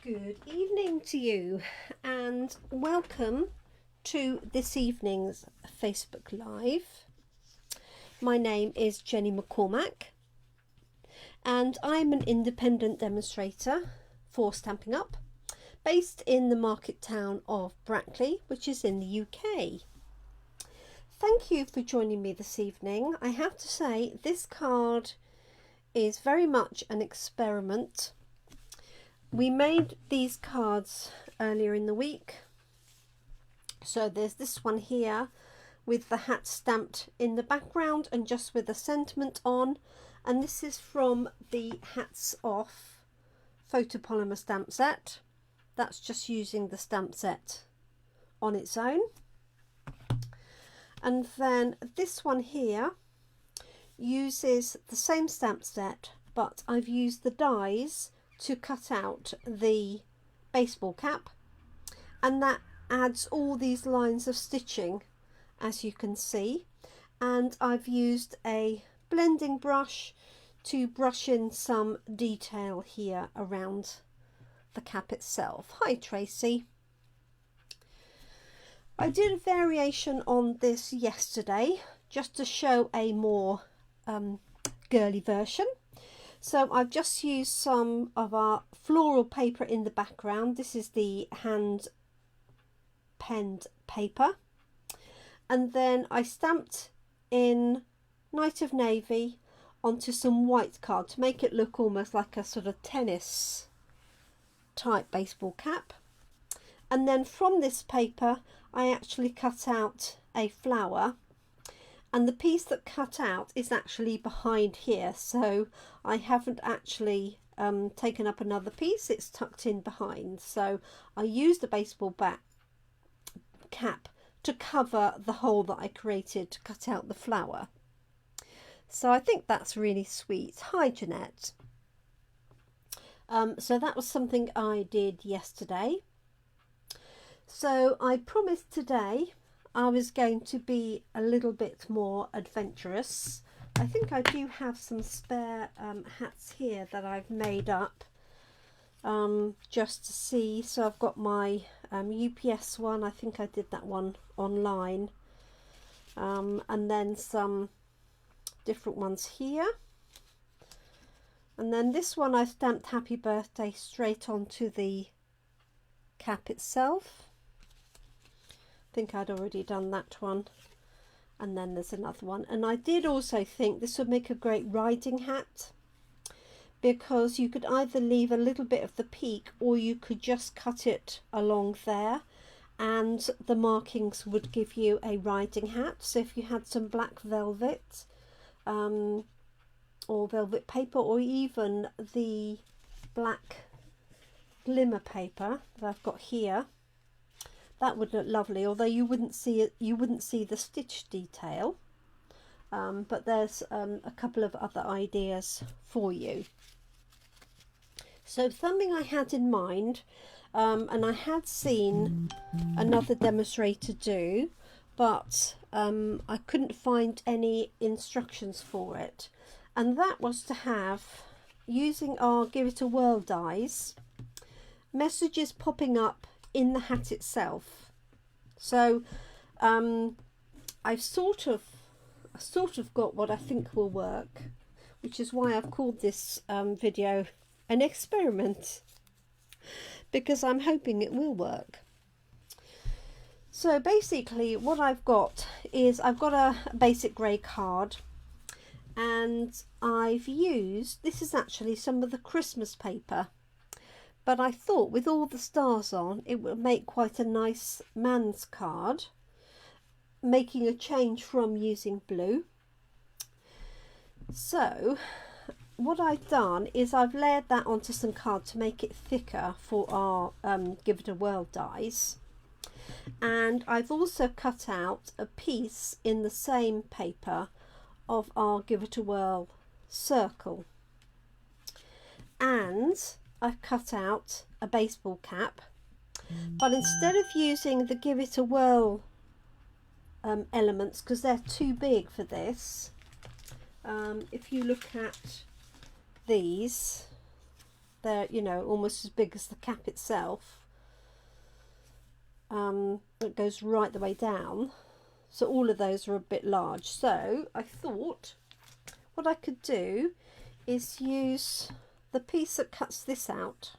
Good evening to you and welcome to this evening's Facebook Live. My name is Jenny McCormack and I'm an independent demonstrator for Stampin Up based in the market town of Brackley, which is in the UK. Thank you for joining me this evening. I have to say this card is very much an experiment. We made these cards earlier in the week. So there's this one here with the hat stamped in the background and just with a sentiment on. And this is from the Hats Off photopolymer stamp set. That's just using the stamp set on its own. And then this one here uses the same stamp set, but I've used the dies to cut out the baseball cap, and that adds all these lines of stitching, as you can see. And I've used a blending brush to brush in some detail here around the cap itself. Hi Tracy. I did a variation on this yesterday just to show a more girly version. So I've just used some of our floral paper in the background. This is the hand penned paper. And then I stamped in Night of Navy onto some white card to make it look almost like a sort of tennis type baseball cap. And then from this paper I actually cut out a flower. And the piece that cut out is actually behind here, so I haven't actually taken up another piece, it's tucked in behind. So I used the baseball bat cap to cover the hole that I created to cut out the flower. So I think that's really sweet. Hi Jeanette. So that was something I did yesterday. So I promised today I was going to be a little bit more adventurous. I think I do have some spare hats here that I've made up just to see. So I've got my UPS one. I think I did that one online. And then some different ones here. And then this one I stamped Happy Birthday straight onto the cap itself. I think I'd already done that one. And then there's another one. And I did also think this would make a great riding hat, because you could either leave a little bit of the peak or you could just cut it along there and the markings would give you a riding hat. So if you had some black velvet or velvet paper, or even the black glimmer paper that I've got here, that would look lovely, although you wouldn't see it, you wouldn't see the stitch detail. But there's a couple of other ideas for you. So something I had in mind, and I had seen another demonstrator do, but I couldn't find any instructions for it. And that was to have, using our Give It a Whirl dies, messages popping up in the hat itself. So I've sort of got what I think will work, which is why I've called this video an experiment, because I'm hoping it will work. So basically what I've got is I've got a basic grey card, and I've used, this is actually some of the Christmas paper, but I thought with all the stars on it would make quite a nice man's card, making a change from using blue. So what I've done is I've layered that onto some card to make it thicker for our Give It a Whirl dies. And I've also cut out a piece in the same paper of our Give It a Whirl circle. And I've cut out a baseball cap, but instead of using the Give It a Whirl elements, because they're too big for this, if you look at these, They're, you know, almost as big as the cap itself. It goes right the way down. So all of those are a bit large. So I thought what I could do is use the piece that cuts this out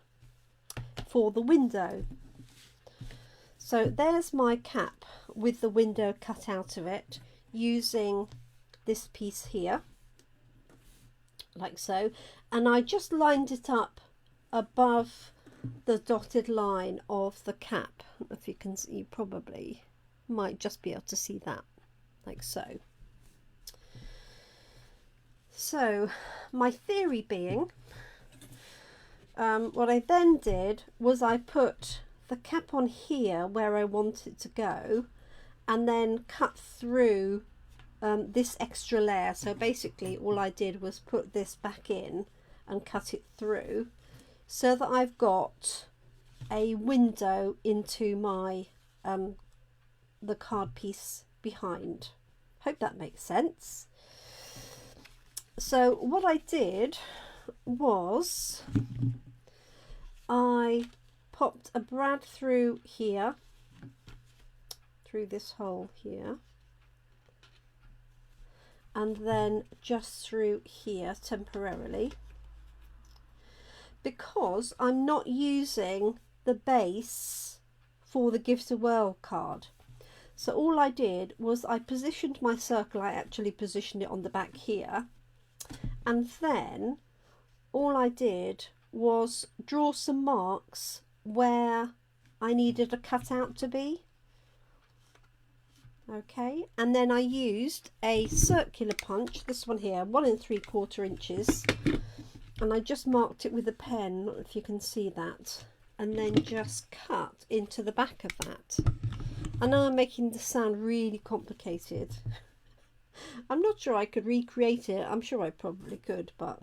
for the window. So there's my cap with the window cut out of it, using this piece here, like so, and I just lined it up above the dotted line of the cap. If you can see, you probably might just be able to see that, like so. So my theory being, what I then did was I put the cap on here where I want it to go, and then cut through this extra layer. So basically all I did was put this back in and cut it through, so that I've got a window into my the card piece behind. Hope that makes sense. So what I did was I popped a brad through here, through this hole here, and then just through here temporarily, because I'm not using the base for the Give to Whirl card. So all I did was I positioned my circle. I actually positioned it on the back here, and then all I did was draw some marks where I needed a cutout to be. Okay, and then I used a circular punch, this one here, 1 3/4 inches, and I just marked it with a pen, not if you can see that, and then just cut into the back of that. I know I'm making this sound really complicated. I'm not sure I could recreate it. I'm sure I probably could, but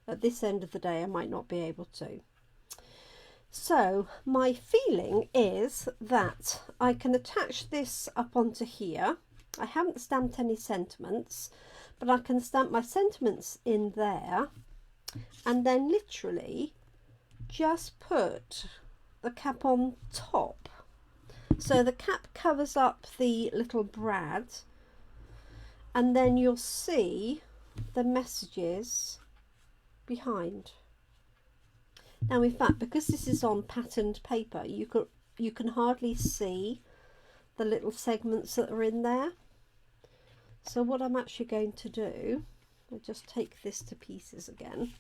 at this end of the day I might not be able to. So my feeling is that I can attach this up onto here. I haven't stamped any sentiments, but I can stamp my sentiments in there, and then literally just put the cap on top. So the cap covers up the little brad, and then you'll see the messages behind. Now in fact, because this is on patterned paper, you can hardly see the little segments that are in there. So what I'm actually going to do, I'll just take this to pieces again,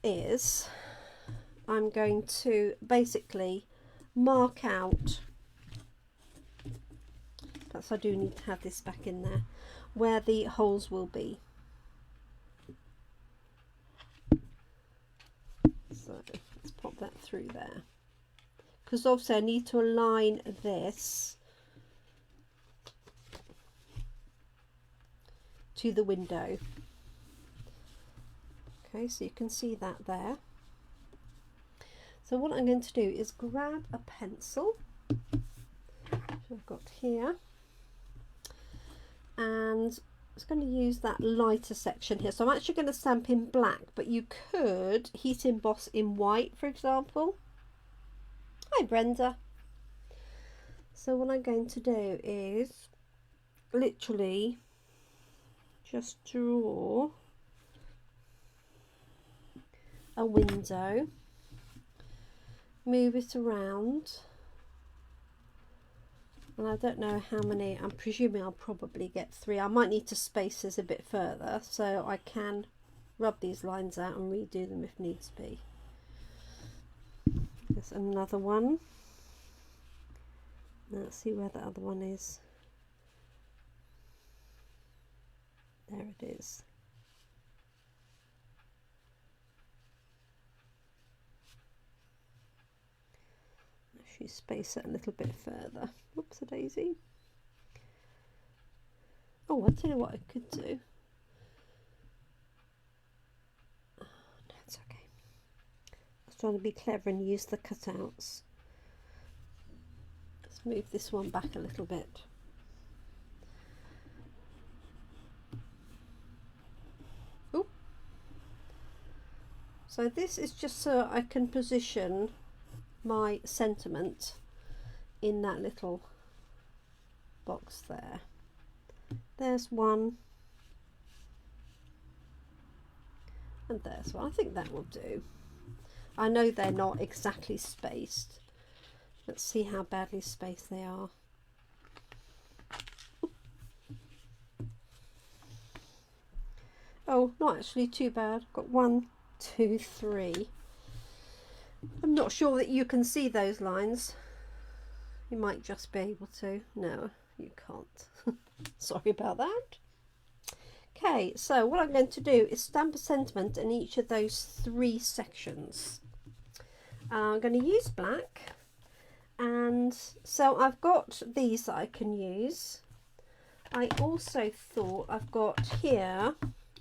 is I'm going to basically mark out, perhaps I do need to have this back in there, where the holes will be. So let's pop that through there, because obviously I need to align this to the window. Okay, so you can see that there. So what I'm going to do is grab a pencil, which I've got here, and I'm going to use that lighter section here. So I'm actually going to stamp in black, but you could heat emboss in white, for example. Hi Brenda. So what I'm going to do is literally just draw a window, move it around, and I don't know how many, I'm presuming I'll probably get 3. I might need to space this a bit further, so I can rub these lines out and redo them if needs be. There's another one. Let's see where the other one is. There it is. Actually space it a little bit further. Whoops a daisy. Oh, I'll tell you what I could do. Oh, no, it's okay. I was trying to be clever and use the cutouts. Let's move this one back a little bit. Oh, So this is just so I can position my sentiment in that little box there. There's one, and there's one. I think that will do. I know they're not exactly spaced. Let's see how badly spaced they are. Oh, not actually too bad. Got 1, 2, 3. I'm not sure that you can see those lines. You might just be able to. No, you can't. Sorry about that. Okay, so what I'm going to do is stamp a sentiment in each of those 3 sections. I'm going to use black, and so I've got these that I can use. I also thought I've got here,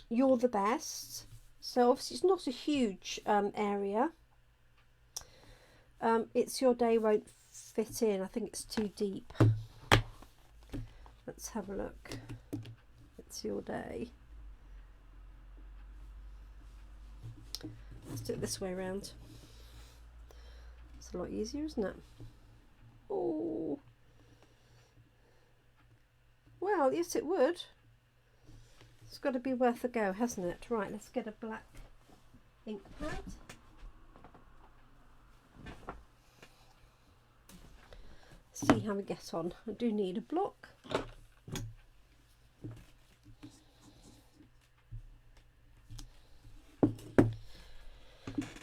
You're the Best. So obviously it's not a huge area. It's Your Day won't fit in. I think it's too deep. Let's have a look. It's Your Day. Let's do it this way around. It's a lot easier, isn't it? Oh, well, yes it would. It's got to be worth a go, hasn't it? Right, let's get a black ink pad. See how we get on. I do need a block.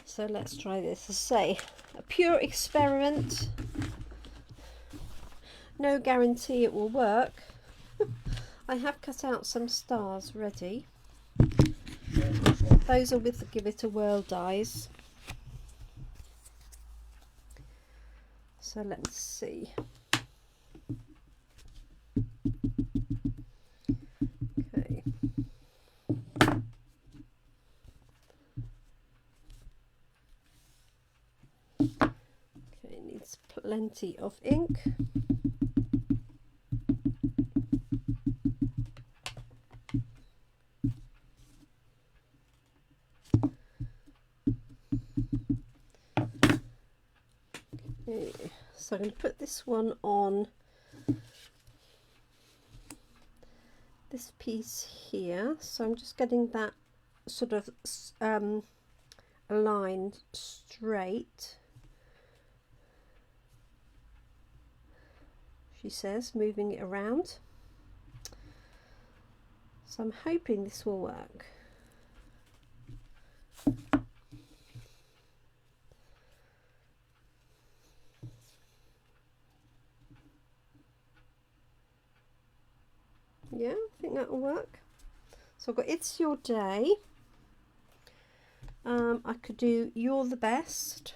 So let's try this. As I say, a pure experiment. No guarantee it will work. I have cut out some stars ready. Those are with the Give It a Whirl dies. So let's see. Okay. Okay, it needs plenty of ink. So I'm going to put this one on this piece here. So I'm just getting that sort of aligned straight. She says, moving it around. So I'm hoping this will work. Yeah, I think that will work. So I've got It's Your Day. I could do You're the Best.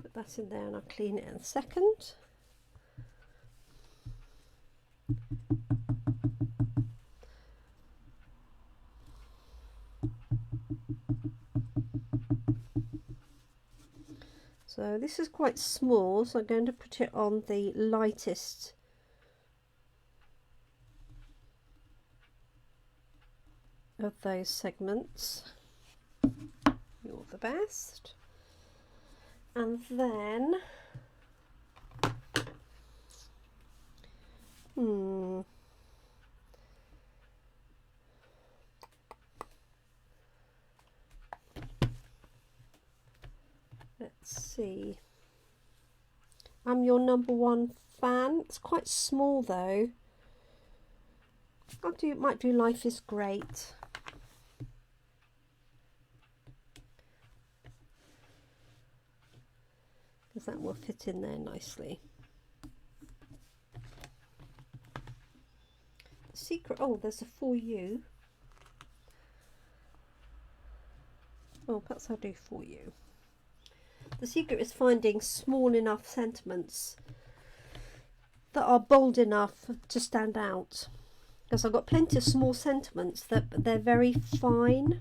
Put that in there and I'll clean it in a second. So this is quite small, so I'm going to put it on the lightest of those segments. You're the Best. And then let's see. I'm Your Number One Fan. It's quite small though. Might do Life is Great. Because that will fit in there nicely. The secret, oh, there's a For You. Oh, perhaps I'll do For You. The secret is finding small enough sentiments that are bold enough to stand out. Because I've got plenty of small sentiments that they're very fine.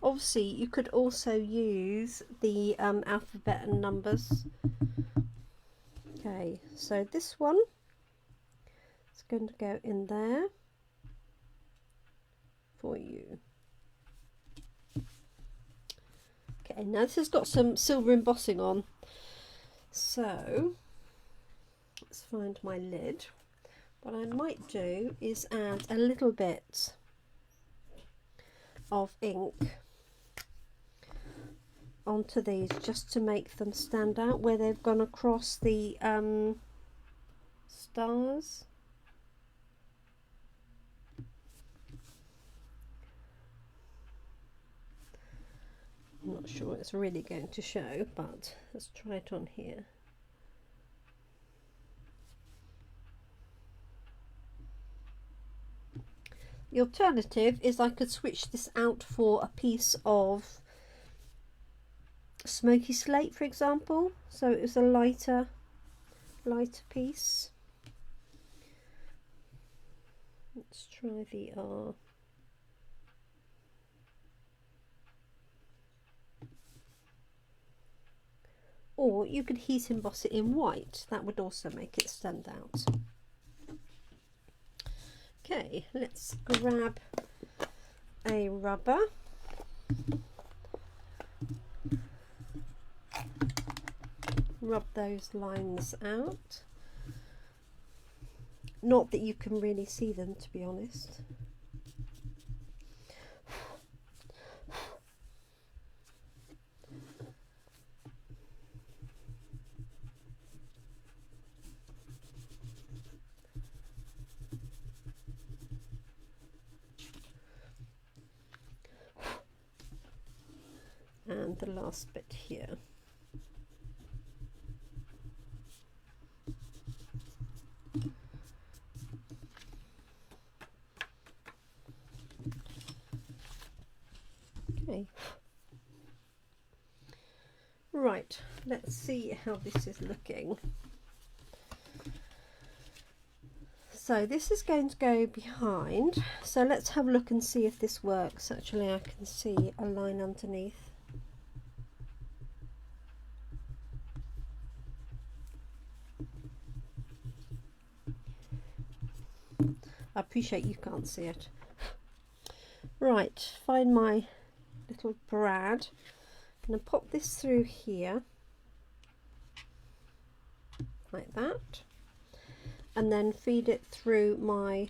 Obviously, you could also use the alphabet and numbers. Okay, so this one is going to go in there. for you. Okay, now this has got some silver embossing on, so let's find my lid. What I might do is add a little bit of ink onto these just to make them stand out where they've gone across the stars. I'm not sure it's really going to show, but let's try it on here. The alternative is I could switch this out for a piece of smoky slate, for example, so it was a lighter piece. Let's try the R. Or you could heat emboss it in white, that would also make it stand out. Okay, let's grab a rubber. Rub those lines out. Not that you can really see them, to be honest. And the last bit here. Okay. Right, let's see how this is looking. So this is going to go behind, so let's have a look and see if this works. Actually, I can see a line underneath. I appreciate you can't see it. Right, find my little brad. I'm going to pop this through here like that, and then feed it through my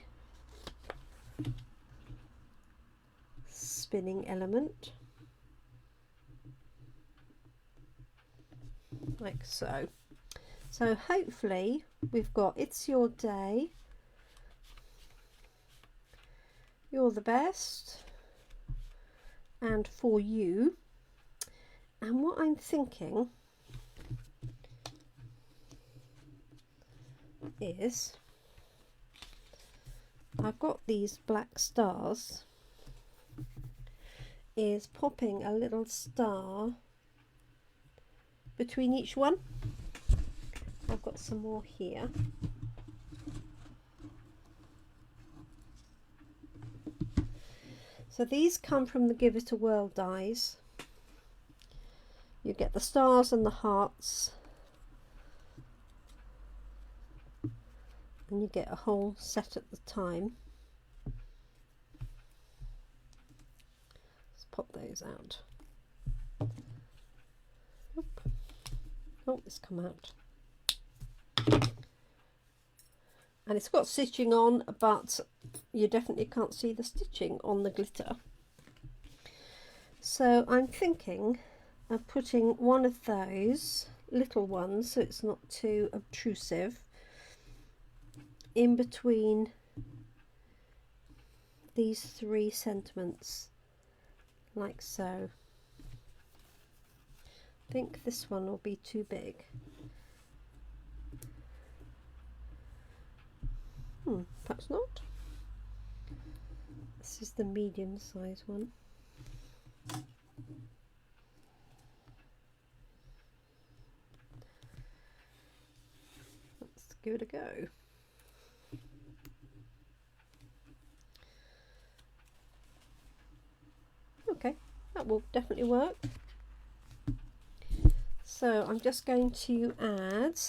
spinning element like so. So hopefully we've got "It's Your Day," "You're the Best," and "For You." And what I'm thinking is, I've got these black stars, is popping a little star between each one. I've got some more here. So these come from the Give It a Whirl dies. You get the stars and the hearts, and you get a whole set at the time. Let's pop those out. Oop. Oh, it's come out. And it's got stitching on, but you definitely can't see the stitching on the glitter. So I'm thinking of putting one of those little ones, so it's not too obtrusive, in between these three sentiments, like so. I think this one will be too big. Perhaps not. This is the medium size one. Let's give it a go. Okay, that will definitely work. So I'm just going to add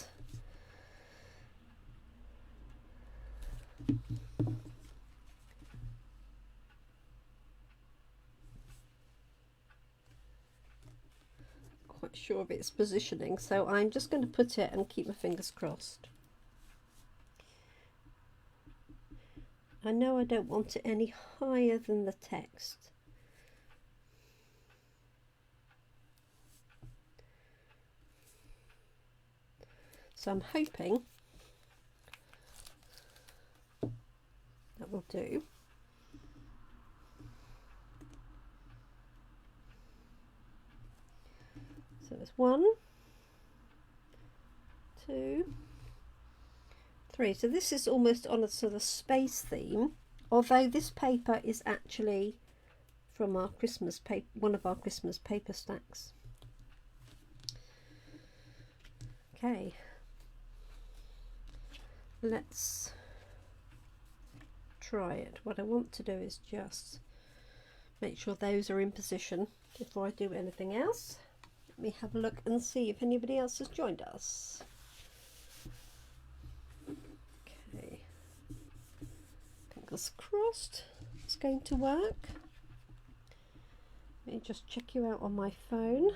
quite sure of its positioning, so I'm just going to put it and keep my fingers crossed. I know I don't want it any higher than the text. So I'm hoping that will do. So there's 1, 2, 3. So this is almost on a sort of space theme, although this paper is actually from our Christmas paper, one of our Christmas paper stacks. Okay, let's try it. What I want to do is just make sure those are in position before I do anything else. Let me have a look and see if anybody else has joined us. Okay, fingers crossed it's going to work. Let me just check you out on my phone.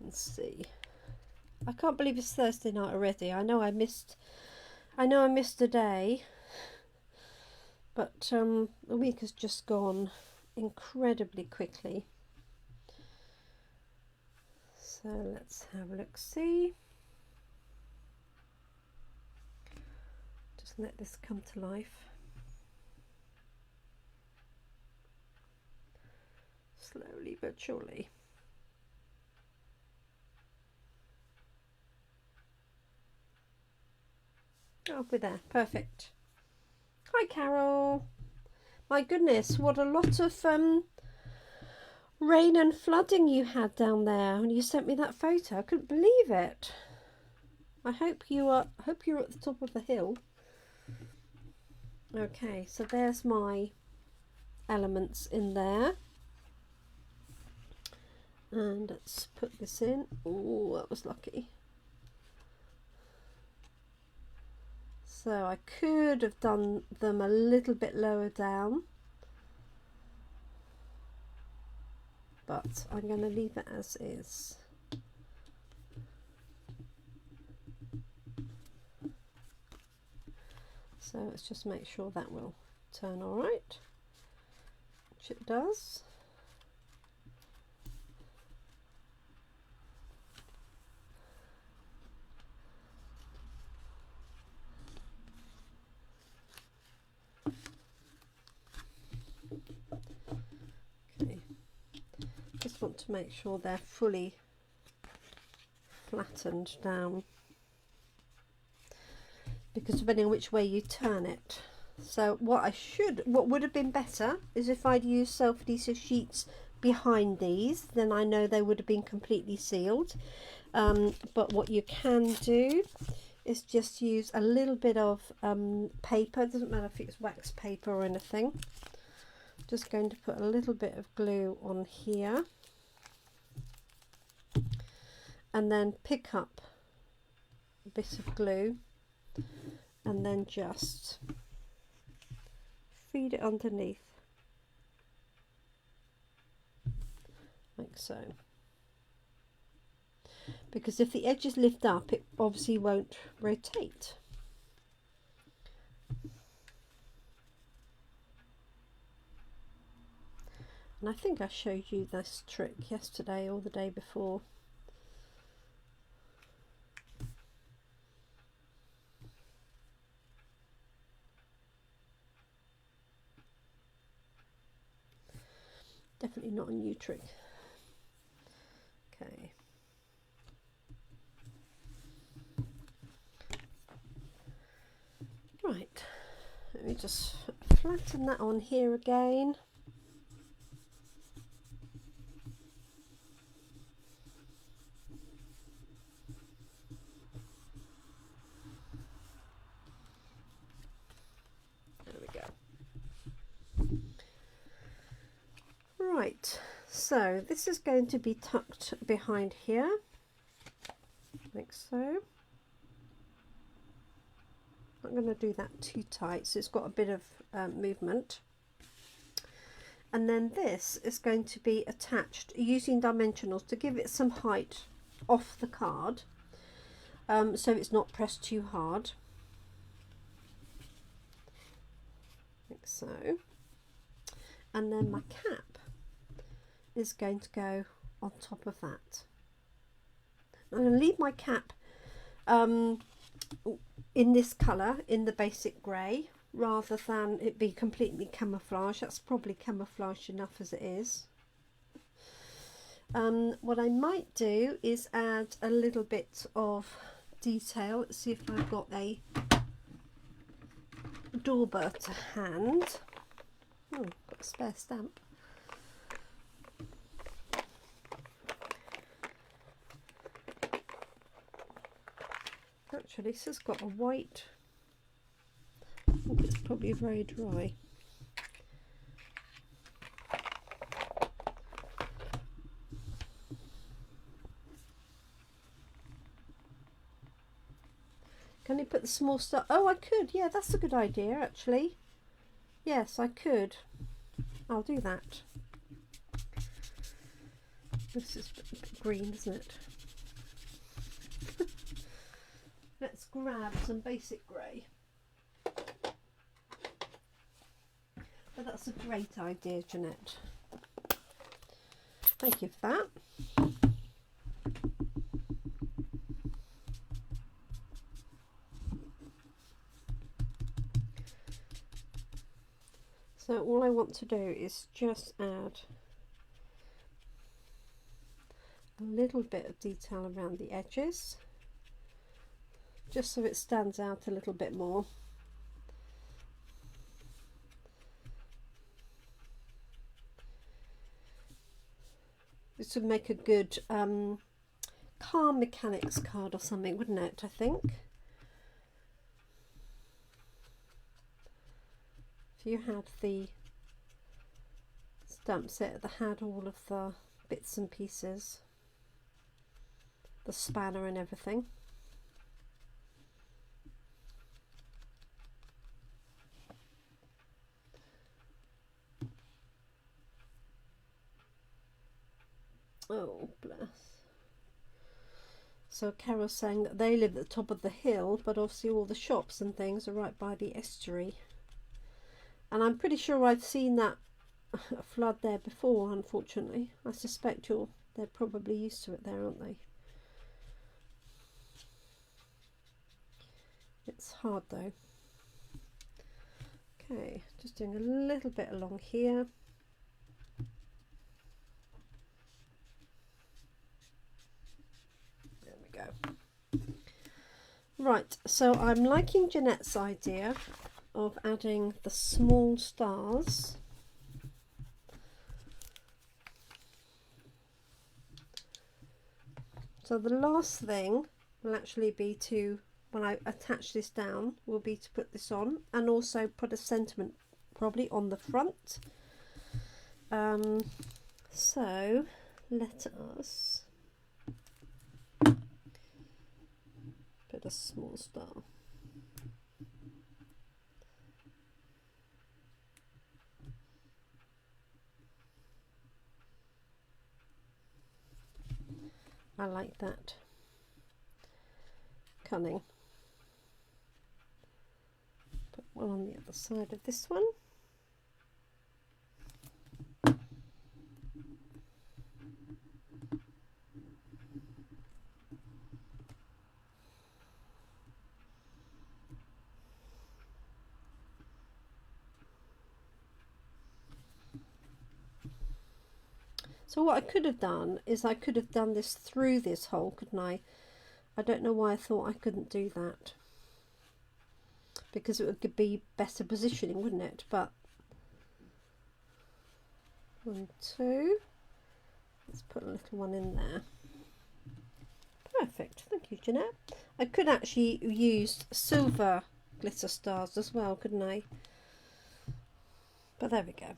And see. I can't believe it's Thursday night already. I know I missed a day, but the week has just gone incredibly quickly. So let's have a look, see. Just let this come to life. Slowly but surely. Oh, we're there. Perfect. Hi, Carol. My goodness, what a lot of rain and flooding you had down there when you sent me that photo. I couldn't believe it. I hope you're at the top of the hill. Okay, so there's my elements in there. And let's put this in. Oh, that was lucky. So I could have done them a little bit lower down, but I'm going to leave it as is. So let's just make sure that will turn all right, which it does. Okay, just want to make sure they're fully flattened down, because depending on which way you turn it. So what would have been better is if I'd used self-adhesive sheets behind these, then I know they would have been completely sealed. But what you can do is just use a little bit of paper. It doesn't matter if it's wax paper or anything. Just going to put a little bit of glue on here, and then pick up a bit of glue and then just feed it underneath like so, because if the edges lift up, it obviously won't rotate. And I think I showed you this trick yesterday or the day before. Definitely not a new trick. Okay. Right. Let me just flatten that on here again. Right, so this is going to be tucked behind here, like so. I'm going to do that too tight, so it's got a bit of movement. and then this is going to be attached using dimensionals to give it some height off the card, so it's not pressed too hard, like so. And then my cap is going to go on top of that. I'm going to leave my cap in this colour, in the basic grey, rather than it be completely camouflage. That's probably camouflage enough as it is. What I might do is add a little bit of detail. Let's see if I've got a dauber to hand. Oh, got a spare stamp. Actually, this has got a white. I think it's probably very dry. Can you put the small stuff? Oh, I could. Yeah, that's a good idea, actually. Yes, I could. I'll do that. This is a bit green, isn't it? Let's grab some basic grey. But that's a great idea, Jeanette. Thank you for that. So all I want to do is just add a little bit of detail around the edges, just so it stands out a little bit more. This would make a good car mechanics card or something, wouldn't it, I think? If you had the stamp set that had all of the bits and pieces, the spanner and everything. Oh, bless. So Carol's saying that they live at the top of the hill, but obviously all the shops and things are right by the estuary. And I'm pretty sure I've seen that flood there before, unfortunately. I suspect they're probably used to it there, aren't they? It's hard though. Okay, just doing a little bit along here. There we go. Right, so I'm liking Jeanette's idea of adding the small stars. So the last thing will actually be to, when I attach this down, will be to put this on and also put a sentiment probably on the front. So let us put a small star. I like that. Cunning. Put one on the other side of this one. So what I could have done is I could have done this through this hole, couldn't I? I don't know why I thought I couldn't do that, because it would be better positioning, wouldn't it? But 1, 2, let's put a little one in there. Perfect, thank you, Jeanette. I could actually use silver glitter stars as well, couldn't I? But there we go.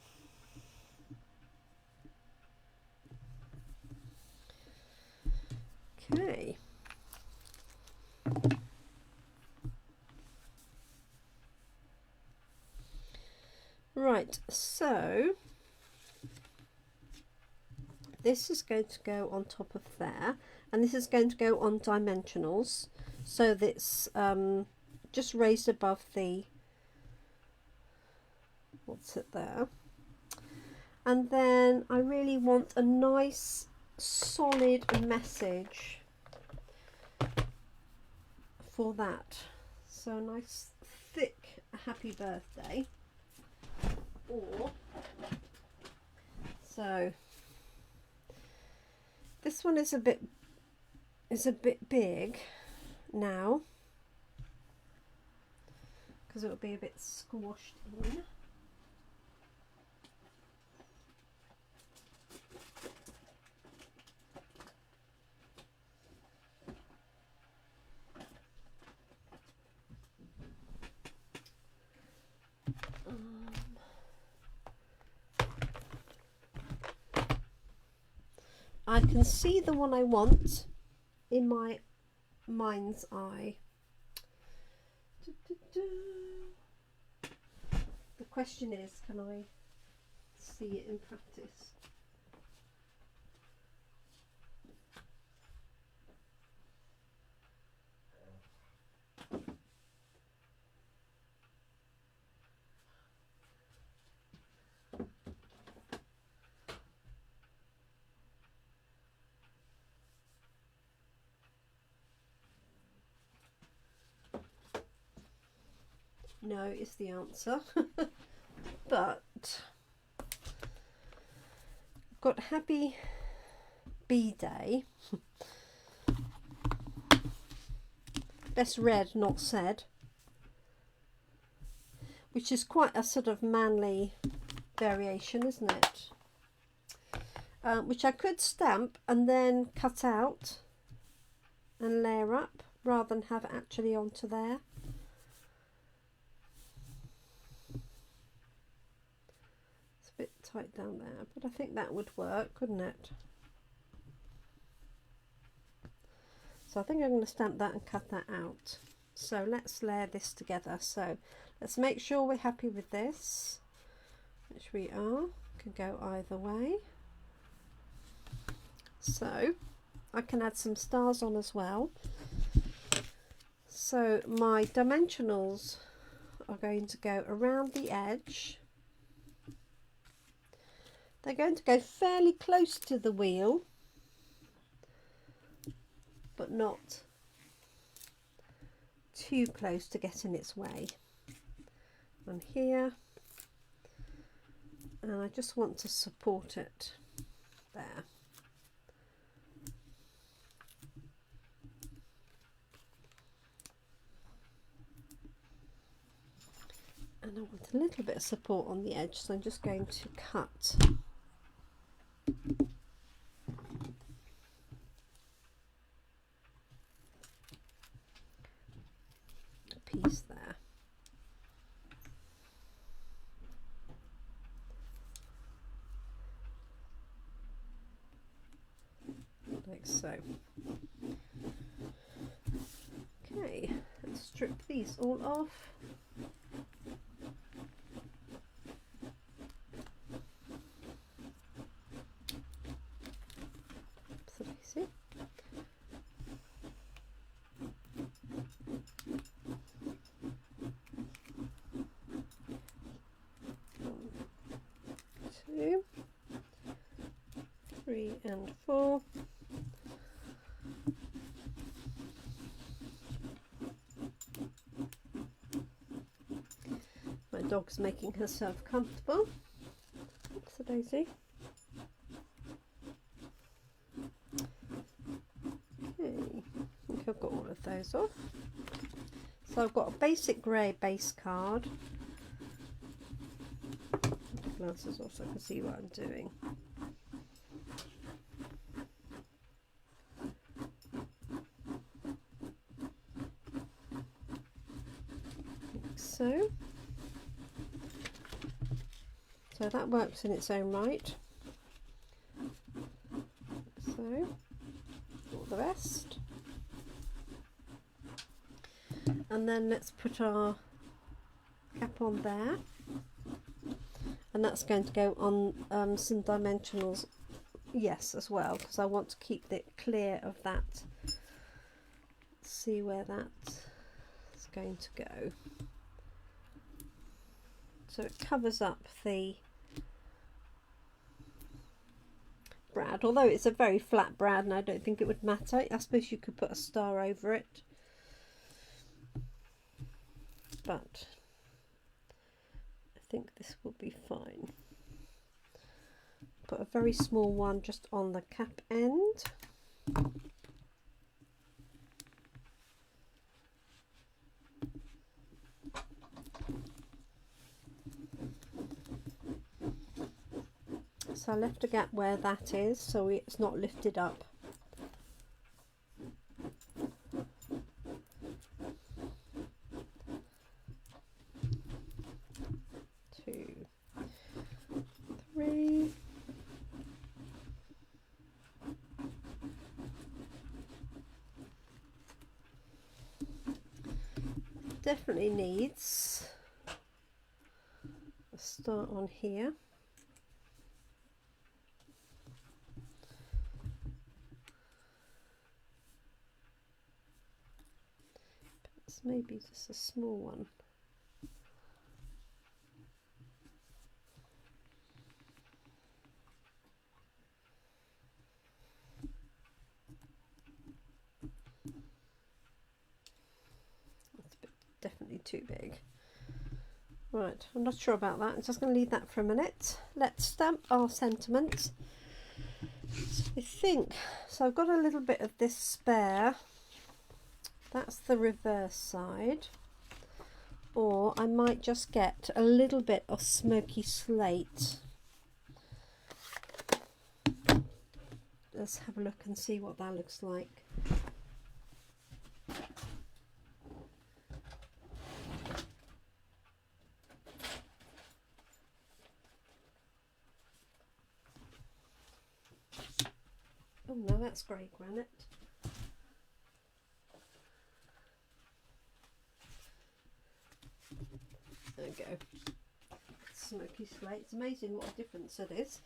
Okay. Right, so this is going to go on top of there, and this is going to go on dimensionals, so that's just raised above the, what's it there, and then I really want a nice solid message for that, so a nice thick happy birthday. Or so this one is a bit big now because it will be a bit squashed in. I can see the one I want in my mind's eye. The question is, can I see it in practice? No is the answer. But I've got Happy B-Day. Best read, not said. Which is quite a sort of manly variation, isn't it? Which I could stamp and then cut out and layer up rather than have it actually onto there. Bit tight down there, but I think that would work, couldn't it? So I think I'm going to stamp that and cut that out. So let's layer this together. So let's make sure we're happy with this, which we are. Can go either way. So I can add some stars on as well. So my dimensionals are going to go around the edge. They're going to go fairly close to the wheel, but not too close to get in its way. And here, and I just want to support it there. And I want a little bit of support on the edge, so I'm just going to cut a piece there. Like so. Okay, let's strip these all off. See? One, 2, 3 and 4. My dog's making herself comfortable. Oops, a daisy. Okay, I think I've got all of those off. So I've got a basic grey base card. Glasses off so I can see what I'm doing. Like so. So that works in its own right. So all the rest. And then let's put our cap on there, and that's going to go on some dimensionals Yes, as well, because I want to keep it clear of that. See where that is going to go. So it covers up the brad, although it's a very flat brad and I don't think it would matter. I suppose you could put a star over it, but I think this will be fine. Put a very small one just on the cap end. So I left a gap where that is, so it's not lifted up. 2, 3. Definitely needs a start on here. It's maybe just a small one. Definitely too big. Right, I'm not sure about that. I'm just going to leave that for a minute. Let's stamp our sentiment. So I think, so I've got a little bit of this spare. That's the reverse side. Or I might just get a little bit of smoky slate. Let's have a look and see what that looks like. Oh no, that's grey granite. There we go. Smoky slate. It's amazing what a difference it is.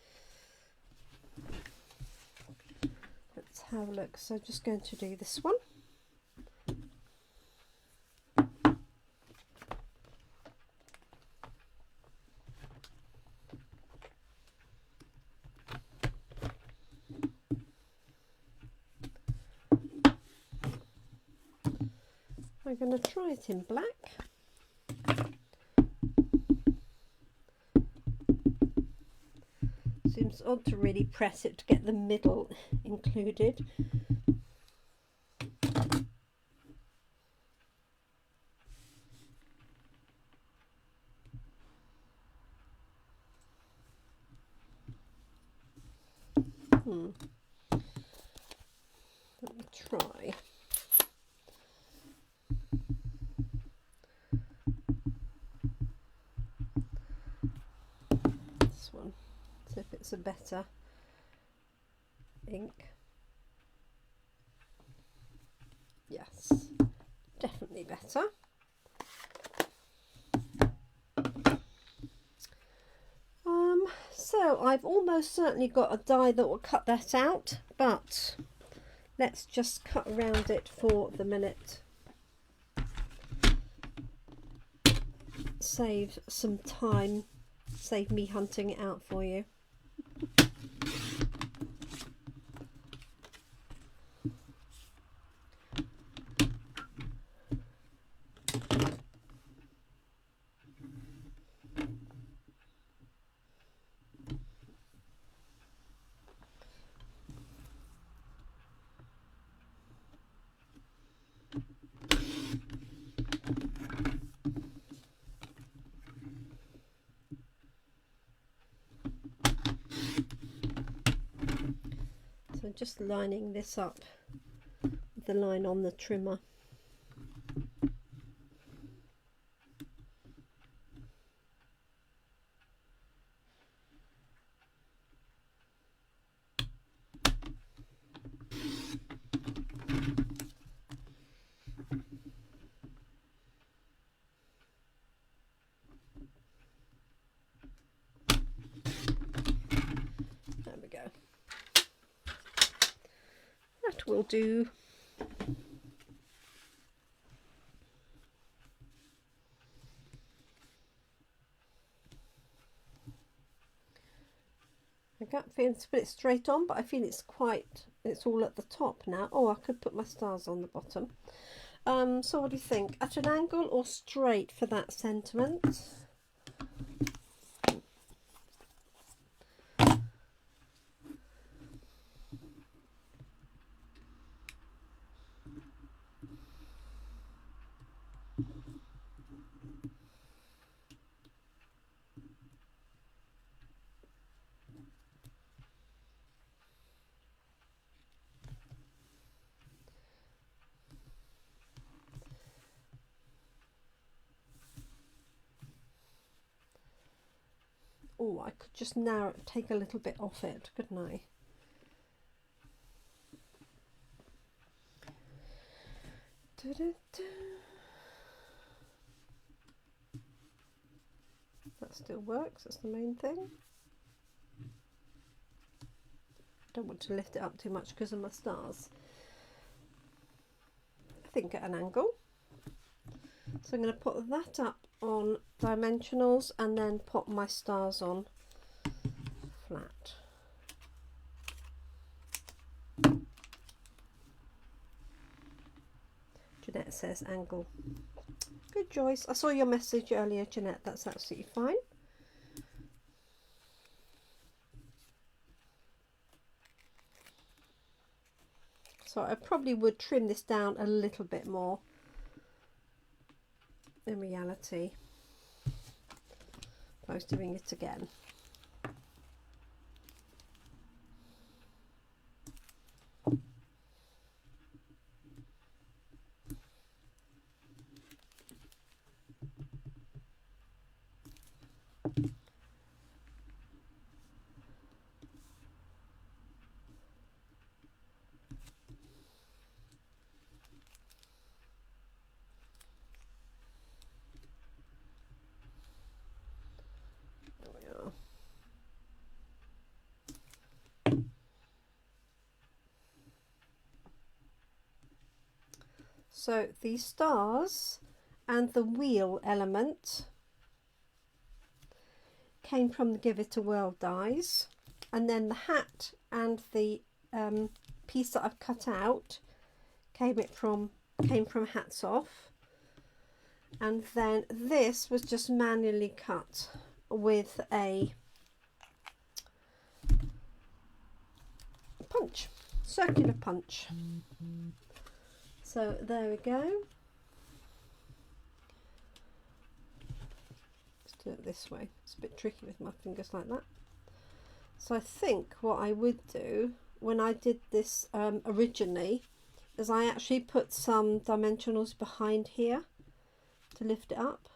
Let's have a look. So I'm just going to do this one. I'm going to try it in black. Seems odd to really press it to get the middle included. Let me try. This one. See if it's a better ink. Yes, definitely better. So I've almost certainly got a die that will cut that out, but let's just cut around it for the minute. Save some time, save me hunting it out for you. So just lining this up with the line on the trimmer. There we go. will do. I can't feel to put it straight on, but I feel it's all at the top now. Oh, I could put my stars on the bottom. So what do you think? At an angle or straight for that sentiment? Oh, I could just take a little bit off it, couldn't I? That still works, that's the main thing. Don't want to lift it up too much because of my stars. I think at an angle. So I'm going to put that up on dimensionals and then put my stars on flat. Jeanette says angle. Good, Joyce. I saw your message earlier, Jeanette. That's absolutely fine. So I probably would trim this down a little bit more in reality if I was doing it again. So the stars and the wheel element came from the Give It a Whirl dies, and then the hat and the piece that I've cut out came from Hats Off, and then this was just manually cut with a punch, circular punch. So there we go. Let's do it this way. It's a bit tricky with my fingers like that. So I think what I would do when I did this originally is I actually put some dimensionals behind here to lift it up,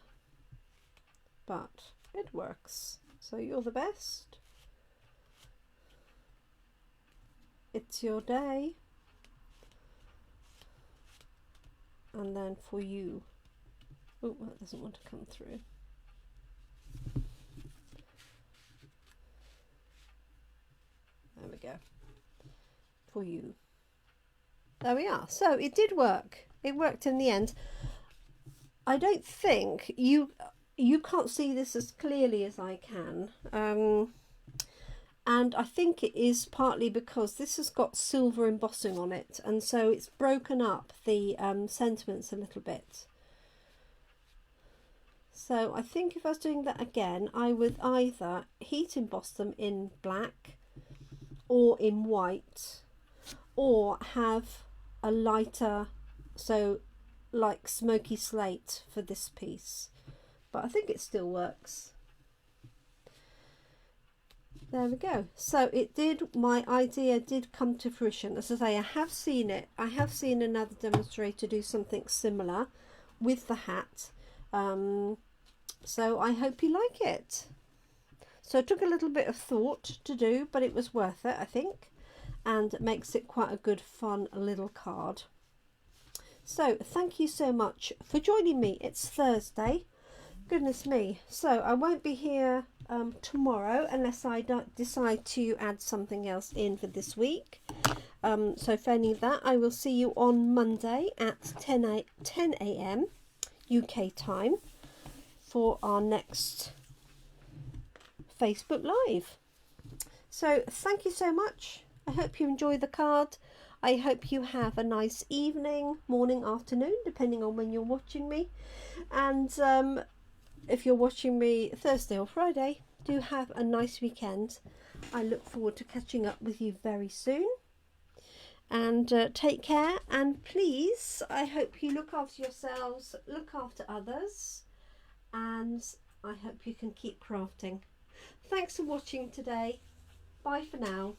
but it works. So you're the best. It's your day. And then for you, oh, that doesn't want to come through. There we go. For you. There we are. So it did work. It worked in the end. I don't think you can't see this as clearly as I can. And I think it is partly because this has got silver embossing on it, and so it's broken up the sentiments a little bit. So I think if I was doing that again, I would either heat emboss them in black or in white, or have a lighter, so like smoky slate for this piece. But I think it still works. There we go. So it did, my idea did come to fruition. As I say, I have seen it. I have seen another demonstrator do something similar with the hat. So I hope you like it. So it took a little bit of thought to do, but it was worth it, I think. And it makes it quite a good, fun little card. So thank you so much for joining me. It's Thursday. Goodness me. So I won't be here tomorrow unless I decide to add something else in for this week. So failing that, I will see you on Monday at 10 a.m. UK time for our next Facebook Live. So thank you so much. I hope you enjoy the card. I hope you have a nice evening, morning, afternoon, depending on when you're watching me. And if you're watching me Thursday or Friday, do have a nice weekend. I look forward to catching up with you very soon. And take care, and please, I hope you look after yourselves, look after others, and I hope you can keep crafting. Thanks for watching today. Bye for now.